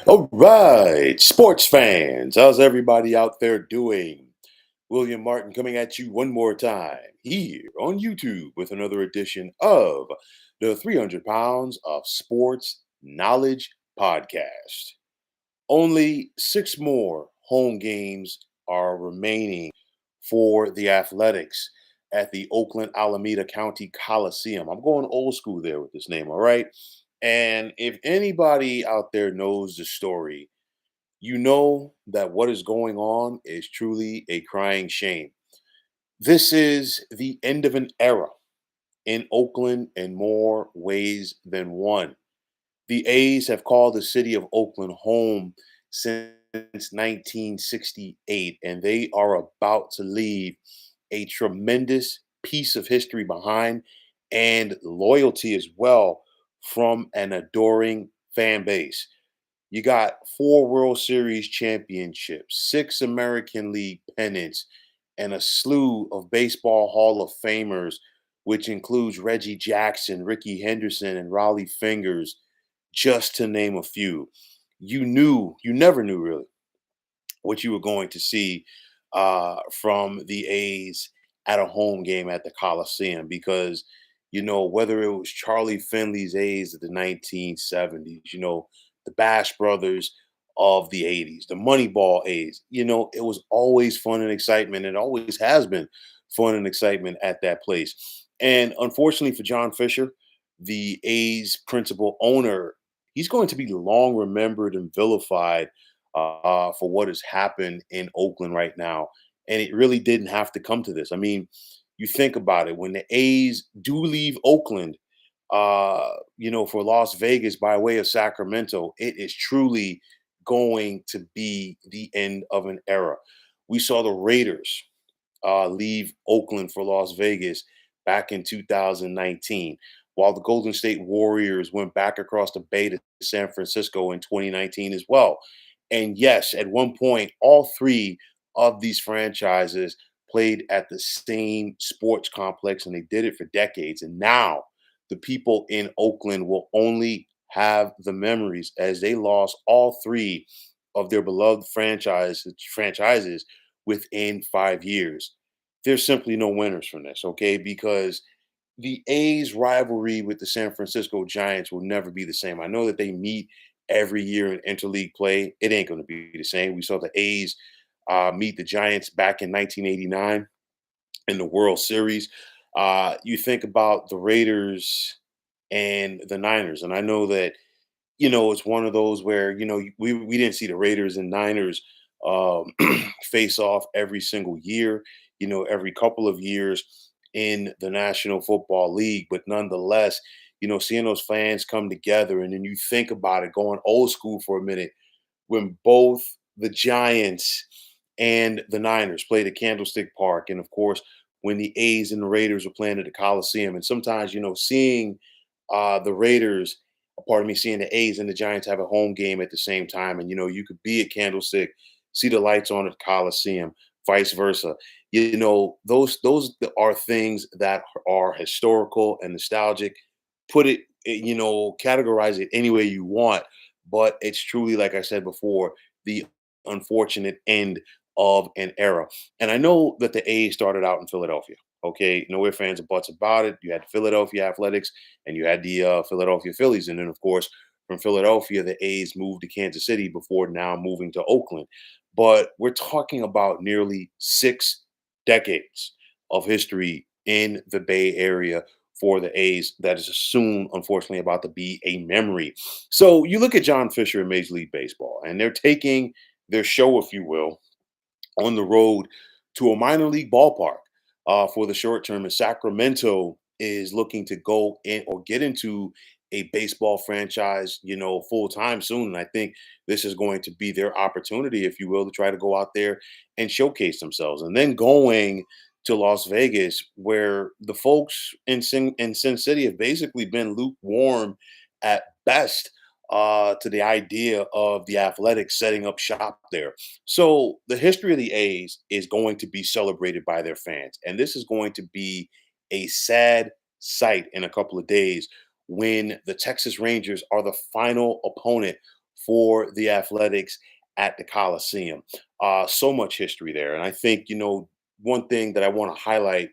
All right, sports fans, how's everybody out there doing? William Martin coming at you one more time here on YouTube with another edition of the 300 Pounds of Sports Knowledge podcast. Only six more home games are remaining for the Athletics at the Oakland Alameda County Coliseum. I'm going old school there with this name, all right? And if anybody out there knows the story, you know that what is going on is truly a crying shame. This is the end of an era in Oakland in more ways than one. The A's have called the city of Oakland home since 1968, and they are about to leave a tremendous piece of history behind and loyalty as well from an adoring fan base. You got four World Series championships, six American League pennants, and a slew of Baseball Hall of Famers, which includes Reggie Jackson, Ricky Henderson, and Raleigh Fingers, just to name a few. You never knew really what you were going to see from the A's at a home game at the Coliseum because, whether it was Charlie Finley's A's of the 1970s, the Bash Brothers of the 80s, the Moneyball A's, it was always fun and excitement. It always has been fun and excitement at that place. And unfortunately for John Fisher, the A's principal owner, he's going to be long remembered and vilified for what has happened in Oakland right now. And it really didn't have to come to this. I mean, you think about it when the A's do leave Oakland, for Las Vegas by way of Sacramento, it is truly going to be the end of an era. We saw the Raiders leave Oakland for Las Vegas back in 2019, while the Golden State Warriors went back across the bay to San Francisco in 2019 as well. And yes, at one point, all three of these franchises played at the same sports complex and they did it for decades. And now the people in Oakland will only have the memories as they lost all three of their beloved franchises within 5 years. There's simply no winners from this, okay? Because the A's rivalry with the San Francisco Giants will never be the same. I know that they meet every year in interleague play. It ain't going to be the same. We saw the A's meet the Giants back in 1989 in the World Series. You think about the Raiders and the Niners, and I know that it's one of those where we didn't see the Raiders and Niners um, face off every single year, every couple of years in the National Football League, but nonetheless, seeing those fans come together, and then you think about it, going old school for a minute, when both the Giants and the Niners played at Candlestick Park, and of course, when the A's and the Raiders were playing at the Coliseum, and sometimes seeing the Raiders, pardon me, seeing the A's and the Giants have a home game at the same time, and you could be at Candlestick, see the lights on at the Coliseum, vice versa. Those are things that are historical and nostalgic. Put it, categorize it any way you want, but it's truly, like I said before, the unfortunate end of an era. And I know that the A's started out in Philadelphia. Okay, no ifs, fans, and buts about it. You had the Philadelphia Athletics, and you had the Philadelphia Phillies, and then of course from Philadelphia, the A's moved to Kansas City before now moving to Oakland. But we're talking about nearly 6 decades of history in the Bay Area for the A's that is soon, unfortunately, about to be a memory. So you look at John Fisher in Major League Baseball, and they're taking their show, if you will, on the road to a minor league ballpark for the short term. And Sacramento is looking to go in or get into a baseball franchise, full time soon. And I think this is going to be their opportunity, if you will, to try to go out there and showcase themselves. And then going to Las Vegas, where the folks in Sin City have basically been lukewarm at best to the idea of the Athletics setting up shop there. So the history of the A's is going to be celebrated by their fans. And this is going to be a sad sight in a couple of days when the Texas Rangers are the final opponent for the Athletics at the Coliseum. So much history there. And I think, one thing that I want to highlight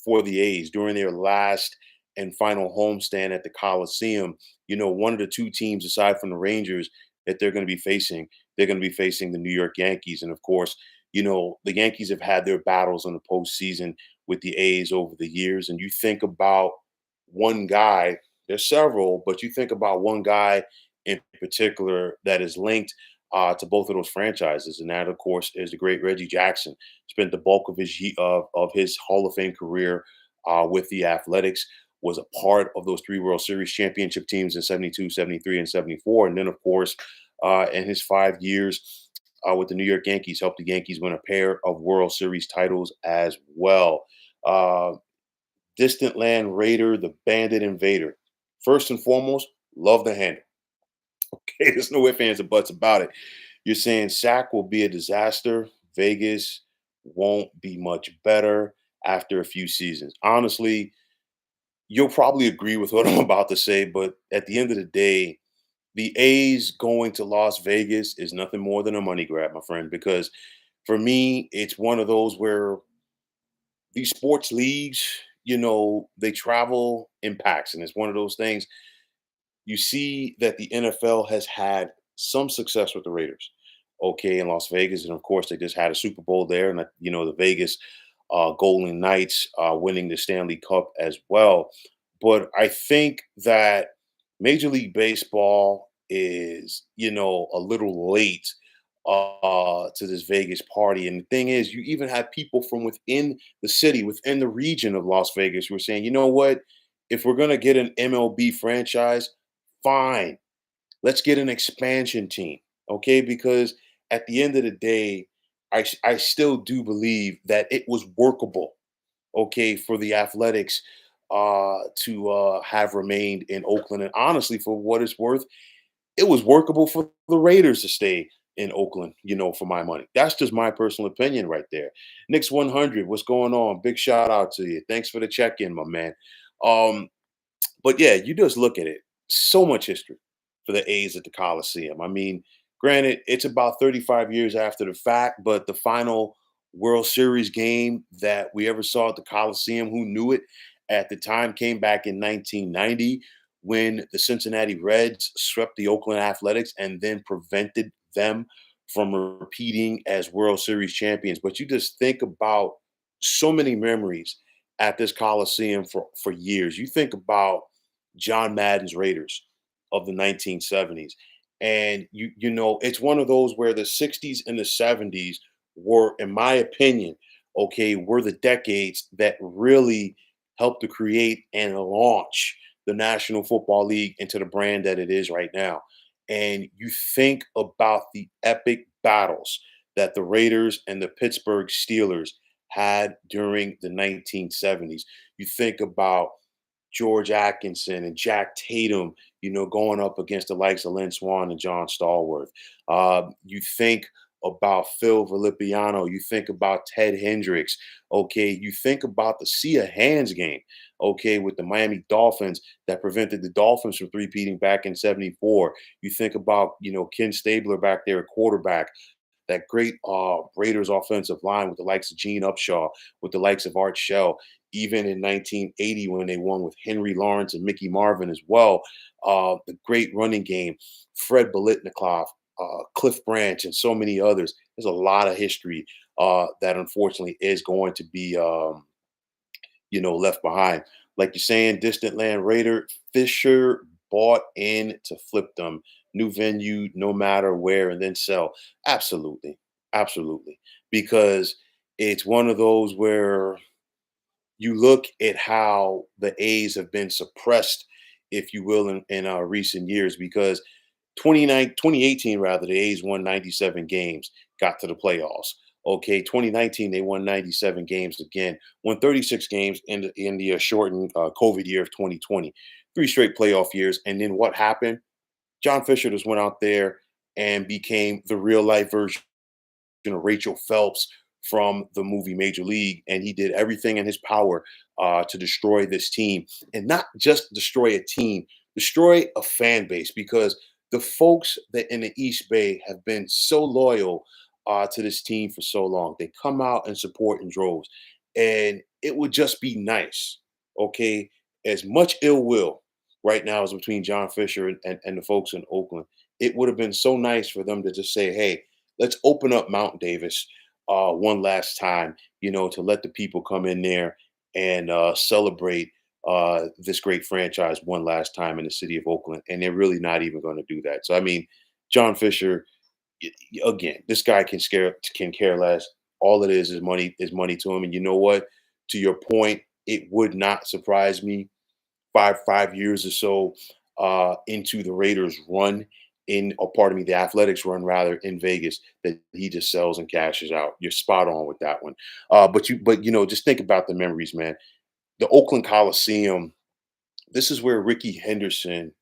for the A's during their last and final homestand at the Coliseum, one of the two teams aside from the Rangers that they're going to be facing the New York Yankees. And of course, the Yankees have had their battles in the postseason with the A's over the years. And you think about one guy, there's several, but you think about one guy in particular that is linked to both of those franchises, and that, of course, is the great Reggie Jackson. Spent the bulk of his Hall of Fame career with the Athletics. Was a part of those three World Series championship teams in '72, '73, and '74, and then, of course, in his 5 years with the New York Yankees, helped the Yankees win a pair of World Series titles as well. Uh, Distant Land Raider, the Bandit Invader. First and foremost, love the handle. Okay, there's no ifs, ands, or buts about it. You're saying Sack will be a disaster. Vegas won't be much better after a few seasons. Honestly, you'll probably agree with what I'm about to say, but at the end of the day, the A's going to Las Vegas is nothing more than a money grab, my friend, because for me, it's one of those where these sports leagues, they travel in packs. And it's one of those things you see that the NFL has had some success with the Raiders, okay, in Las Vegas. And of course, they just had a Super Bowl there. And, the Vegas Golden Knights winning the Stanley Cup as well. But I think that Major League Baseball is, a little late to this Vegas party. And the thing is, you even have people from within the city, within the region of Las Vegas, who are saying, you know what? If we're going to get an MLB franchise, fine. Let's get an expansion team, okay? Because at the end of the day, I still do believe that it was workable, okay, for the Athletics to have remained in Oakland. And honestly, for what it's worth, it was workable for the Raiders to stay in Oakland, for my money. That's just my personal opinion right there. Knicks 100, what's going on? Big shout out to you. Thanks for the check in, my man. Um, but yeah, you just look at it. So much history for the A's at the Coliseum. I mean, granted, it's about 35 years after the fact, but the final World Series game that we ever saw at the Coliseum, who knew it at the time, came back in 1990 when the Cincinnati Reds swept the Oakland Athletics and then prevented them from repeating as World Series champions. But you just think about so many memories at this Coliseum for years. You think about John Madden's Raiders of the 1970s. And it's one of those where the 60s and the 70s were, in my opinion, okay, were the decades that really helped to create and launch the National Football League into the brand that it is right now. And you think about the epic battles that the Raiders and the Pittsburgh Steelers had during the 1970s. You think about George Atkinson and Jack Tatum, going up against the likes of Lynn Swan and John Stallworth. You think about Phil Vilipiano. You think about Ted Hendricks. Okay. You think about the Sea of Hands game, okay, with the Miami Dolphins that prevented the Dolphins from three-peating back in '74. You think about, Ken Stabler back there at quarterback, that great Raiders offensive line with the likes of Gene Upshaw, with the likes of Art Shell, even in 1980 when they won with Henry Lawrence and Mickey Marvin as well. The great running game, Fred Biletnikoff, Cliff Branch, and so many others. There's a lot of history that unfortunately is going to be, left behind. Like you're saying, Distant Land Raider, Fisher bought in to flip them. New venue, no matter where, and then sell. Absolutely. Absolutely. Because it's one of those where you look at how the A's have been suppressed, if you will, in recent years, because 2018, rather, the A's won 97 games, got to the playoffs. Okay, 2019, they won 97 games again, won 36 games in the shortened COVID year of 2020, three straight playoff years. And then what happened? John Fisher just went out there and became the real life version of Rachel Phelps from the movie Major League, and he did everything in his power to destroy this team, and not just destroy a team, destroy a fan base, because the folks that in the East Bay have been so loyal to this team for so long. They come out and support in droves. And it would just be nice, okay? As much ill will right now is between John Fisher and the folks in Oakland. It would have been so nice for them to just say, hey, let's open up Mount Davis one last time, to let the people come in there and celebrate this great franchise one last time in the city of Oakland. And they're really not even going to do that. So, I mean, John Fisher, again, this guy can care less. All it is money to him. And you know what? To your point, it would not surprise me five years or so into the Raiders run or pardon me, the Athletics run rather in Vegas that he just sells and cashes out. You're spot on with that one. But just think about the memories, man. The Oakland Coliseum. This is where Ricky Henderson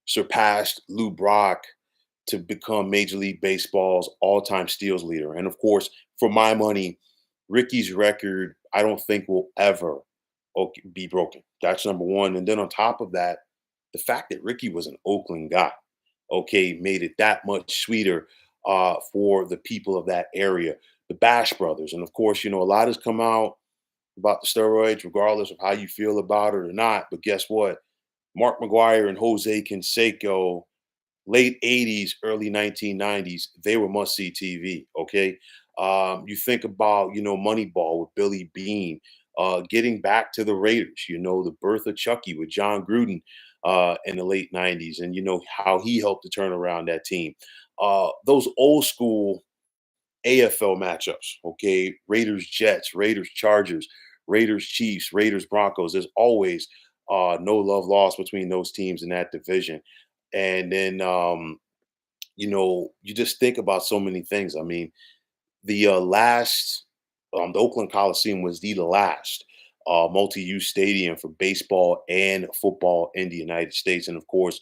surpassed Lou Brock to become Major League Baseball's all-time steals leader. And of course, for my money, Ricky's record, I don't think will ever be broken. That's number one. And then on top of that, the fact that Ricky was an Oakland guy, okay, made it that much sweeter for the people of that area. The Bash Brothers, and of course, a lot has come out about the steroids, regardless of how you feel about it or not. But guess what? Mark McGuire and Jose Canseco, late 80s, early 1990s, they were must see TV. Okay. You think about, Moneyball with Billy Bean, getting back to the Raiders, the birth of Chucky with John Gruden in the late 90s, and how he helped to turn around that team. Those old school AFL matchups, okay, Raiders Jets, Raiders Chargers, Raiders Chiefs, Raiders Broncos. There's always no love lost between those teams in that division. And then you just think about so many things. I mean, the Oakland Coliseum was the last multi-use stadium for baseball and football in the United States. And of course,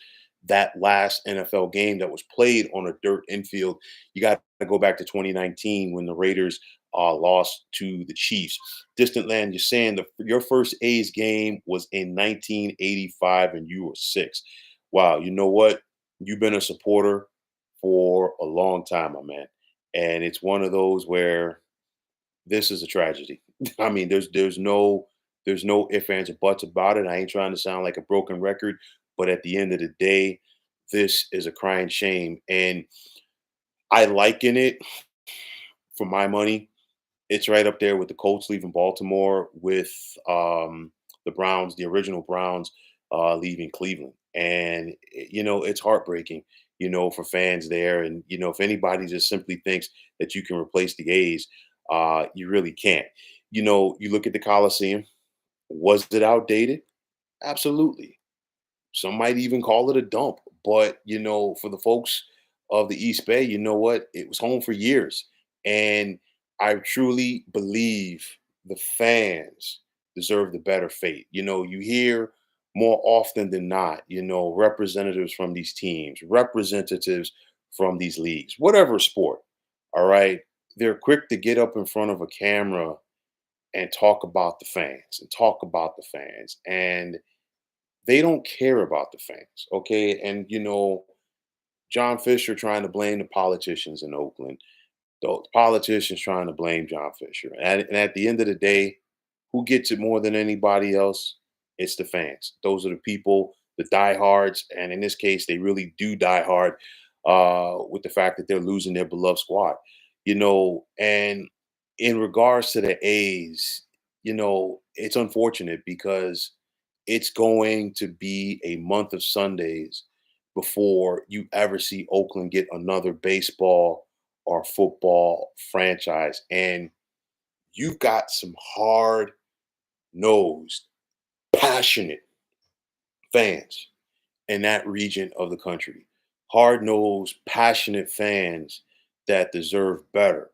that last NFL game that was played on a dirt infield, you got to go back to 2019 when the Raiders lost to the Chiefs. Distant land, you're saying your first A's game was in 1985 and you were 6. Wow, you know what? You've been a supporter for a long time, my man. And it's one of those where this is a tragedy. I mean, there's no ifs, ands, or buts about it. I ain't trying to sound like a broken record, but at the end of the day, this is a crying shame. And I liken it for my money. It's right up there with the Colts leaving Baltimore, with the Browns, the original Browns, leaving Cleveland. And it's heartbreaking, for fans there. And if anybody just simply thinks that you can replace the A's, you really can't. You look at the Coliseum. Was it outdated? Absolutely. Some might even call it a dump. But, for the folks of the East Bay, you know what? It was home for years. And I truly believe the fans deserve the better fate. You hear more often than not, representatives from these teams, representatives from these leagues, whatever sport, all right? They're quick to get up in front of a camera and talk about the fans and talk about the fans. And they don't care about the fans, okay? And John Fisher trying to blame the politicians in Oakland, the politicians trying to blame John Fisher. And at the end of the day, who gets it more than anybody else? It's the fans. Those are the people, the diehards, and in this case, they really do die hard with the fact that they're losing their beloved squad. And in regards to the A's, it's unfortunate because it's going to be a month of Sundays before you ever see Oakland get another baseball or football franchise. And you've got some hard nosed, passionate fans in that region of the country. Hard nosed, passionate fans that deserve better.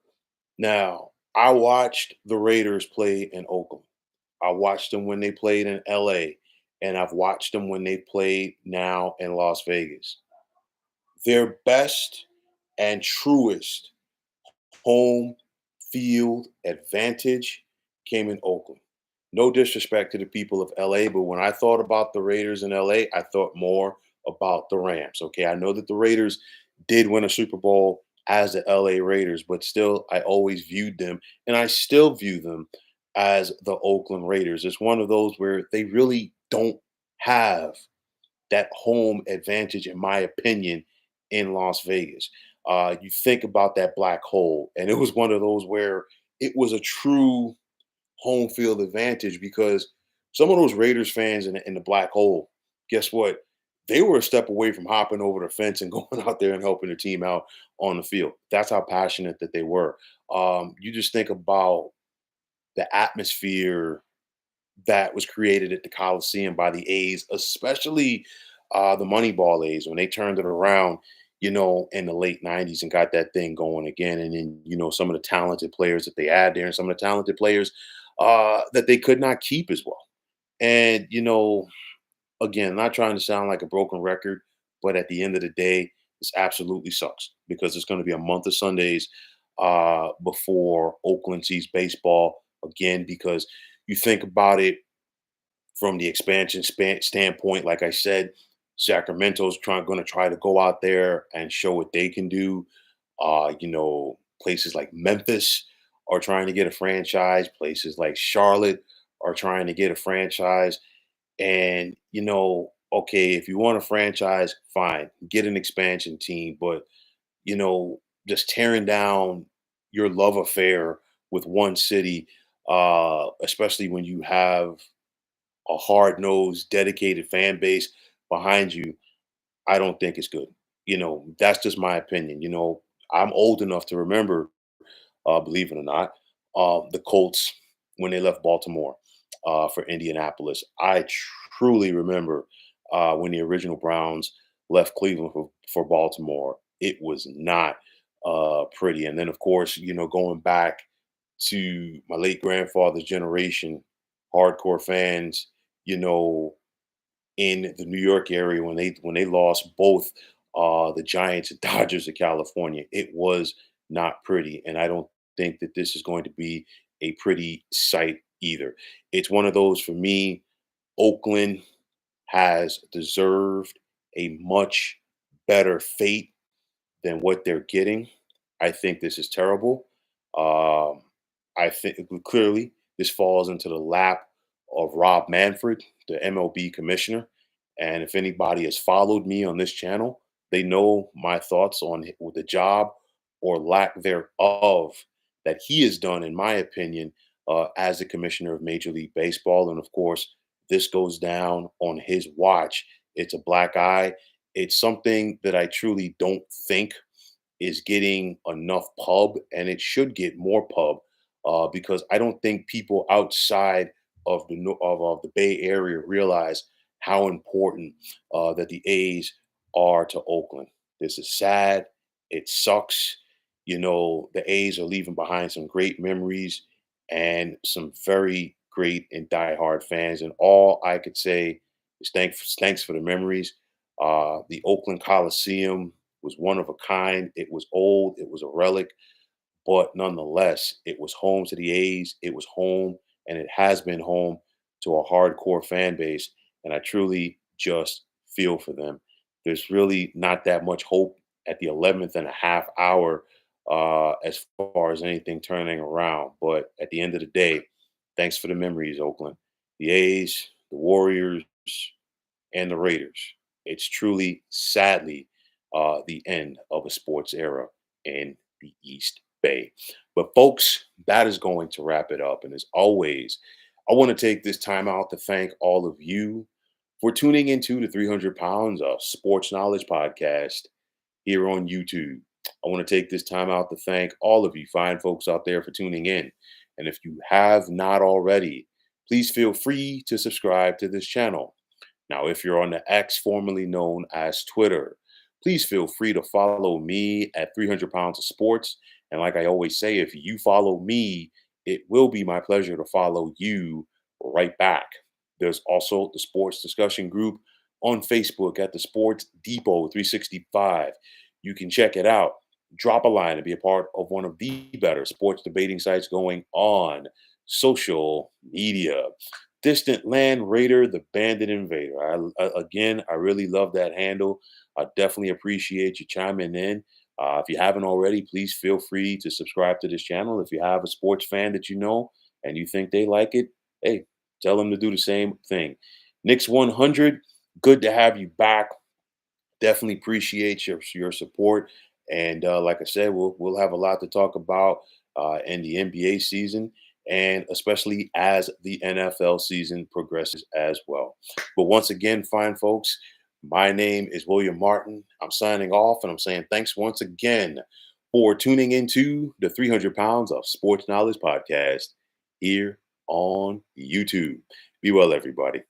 Now, I watched the Raiders play in Oakland. I watched them when they played in LA, and I've watched them when they played now in Las Vegas. Their best and truest home field advantage came in Oakland. No disrespect to the people of LA, but when I thought about the Raiders in LA, I thought more about the Rams. Okay, I know that the Raiders did win a Super Bowl as the LA Raiders, but still, I always viewed them, and I still view them as the Oakland Raiders. It's one of those where they really don't have that home advantage, in my opinion, in Las Vegas. You think about that black hole, and it was one of those where it was a true home field advantage because some of those Raiders fans in the black hole, guess what? They were a step away from hopping over the fence and going out there and helping the team out on the field. That's how passionate that they were. You just think about the atmosphere that was created at the Coliseum by the A's, especially the Moneyball A's when they turned it around, in the late '90s and got that thing going again. And then, some of the talented players that they had there and some of the talented players that they could not keep as well. And, again, not trying to sound like a broken record, but at the end of the day, this absolutely sucks because it's going to be a month of Sundays before Oakland sees baseball again because you think about it from the expansion standpoint, like I said, Sacramento's going to try to go out there and show what they can do. Places like Memphis are trying to get a franchise. Places like Charlotte are trying to get a franchise. And okay, if you want a franchise, fine, get an expansion team. But you know, just tearing down your love affair with one city, especially when you have a hard-nosed, dedicated fan base behind you, I don't think it's good. That's just my opinion. I'm old enough to remember, believe it or not, the Colts when they left Baltimore for Indianapolis. I truly remember when the original Browns left Cleveland for Baltimore. It was not pretty. And then, of course, going back to my late grandfather's generation, hardcore fans, you know, in the New York area when they lost both the Giants and Dodgers of California. It was not pretty, and I don't think that this is going to be a pretty sight either. It's one of those for me. Oakland has deserved a much better fate than what they're getting. I think this is terrible. Um, I think clearly this falls into the lap of Rob Manfred, the MLB commissioner. And if anybody has followed me on this channel, they know my thoughts on with the job or lack thereof that he has done, in my opinion, as the commissioner of Major League Baseball. And of course, this goes down on his watch. It's a black eye. It's something that I truly don't think is getting enough pub, and it should get more pub because I don't think people outside of of the Bay Area realize how important that the A's are to Oakland. This is sad. It sucks. The A's are leaving behind some great memories and some very great and diehard fans. And all I could say is thanks for the memories. The Oakland Coliseum was one of a kind. It was old, it was a relic, but nonetheless, it was home to the A's. It was home, and it has been home to a hardcore fan base. And I truly just feel for them. There's really not that much hope at the 11th and a half hour as far as anything turning around. But at the end of the day, thanks for the memories, Oakland. The A's, the Warriors, and the Raiders. It's truly, sadly, the end of a sports era in the East Bay. But, folks, that is going to wrap it up. And as always, I want to take this time out to thank all of you for tuning into the 300 Pounds of Sports Knowledge podcast here on YouTube. I want to take this time out to thank all of you fine folks out there for tuning in. And if you have not already, please feel free to subscribe to this channel. Now, if you're on the X, formerly known as Twitter, please feel free to follow me at 300 Pounds of Sports. And like I always say, if you follow me, it will be my pleasure to follow you right back. There's also the sports discussion group on Facebook at the Sports Depot 365. You can check it out. Drop a line and be a part of one of the better sports debating sites going on social media. Distant Land Raider, the Bandit Invader. Again, I really love that handle. I definitely appreciate you chiming in. If you haven't already, please feel free to subscribe to this channel. If you have a sports fan that you know and you think they like it, hey, tell them to do the same thing. Knicks 100, good to have you back. Definitely appreciate your support. And like I said, we'll have a lot to talk about in the NBA season, and especially as the NFL season progresses as well. But once again, fine folks, my name is William Martin. I'm signing off, and I'm saying thanks once again for tuning into the 300 Pounds of Sports Knowledge podcast here on YouTube. Be well, everybody.